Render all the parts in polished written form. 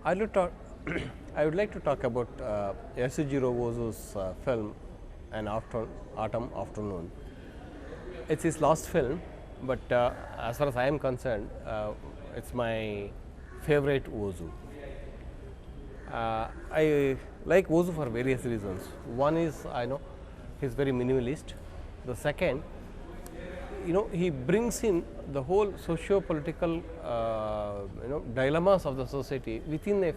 I would talk. I would like to talk about Yasujiro Ozu's film, Autumn Afternoon. It's his last film, but as far as I am concerned, it's my favorite Ozu. I like Ozu for various reasons. One is I know he's very minimalist. The second, he brings in the whole socio-political dilemmas of the society within a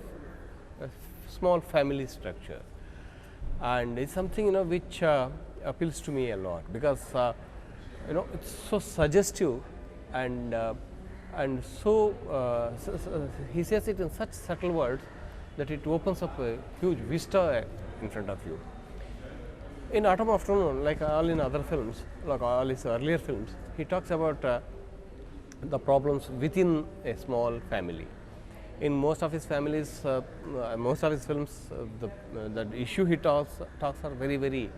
small family structure, and it's something which appeals to me a lot because it's so suggestive and he says it in such subtle words that it opens up a huge vista in front of you. In Autumn Afternoon, like all in other films, like all his earlier films, he talks about the problems within a small family. In most of his families, most of his films, the issue he talks are very, very,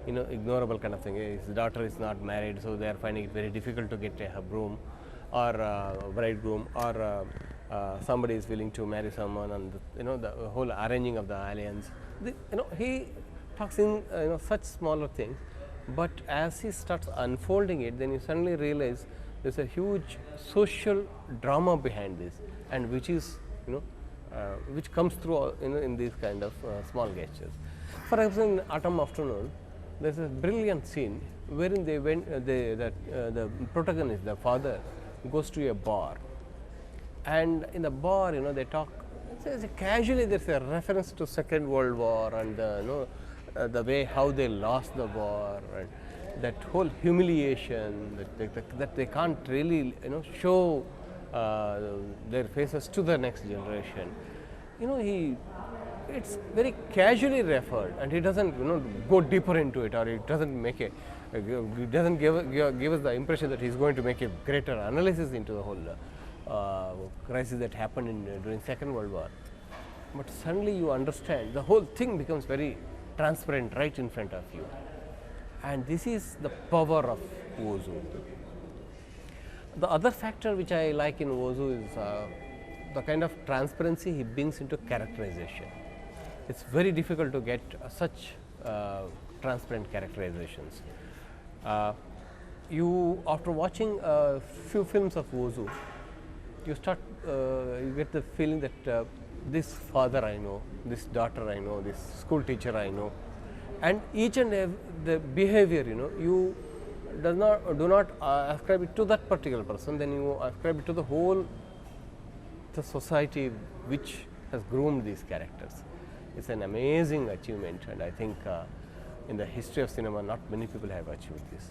ignorable kind of thing. His daughter is not married, so they are finding it very difficult to get a groom or bridegroom, or somebody is willing to marry someone, and the whole arranging of the alliance. He talks in such smaller things, but as he starts unfolding it, then you suddenly realize there's a huge social drama behind this, and which is which comes through in these kind of small gestures. For example, in Autumn Afternoon, there's a brilliant scene wherein the protagonist, the father, goes to a bar, and in the bar, they talk. Casually, there's a reference to Second World War and the way how they lost the war, and that whole humiliation that they can't really show their faces to the next generation. It's very casually referred, and he doesn't go deeper into it, or it doesn't make he doesn't give us the impression that he's going to make a greater analysis into the whole crisis that happened during Second World War. But suddenly you understand the whole thing becomes very transparent right in front of you, and this is the power of Ozu. The other factor which I like in Ozu is the kind of transparency he brings into characterization. It's very difficult to get such transparent characterizations. You, after watching a few films of Ozu, you get the feeling that this father I know, this daughter I know, this school teacher I know, and each and every the behavior, you do not ascribe it to that particular person, then you ascribe it to the society which has groomed these characters. It's an amazing achievement, and I think in the history of cinema, not many people have achieved this.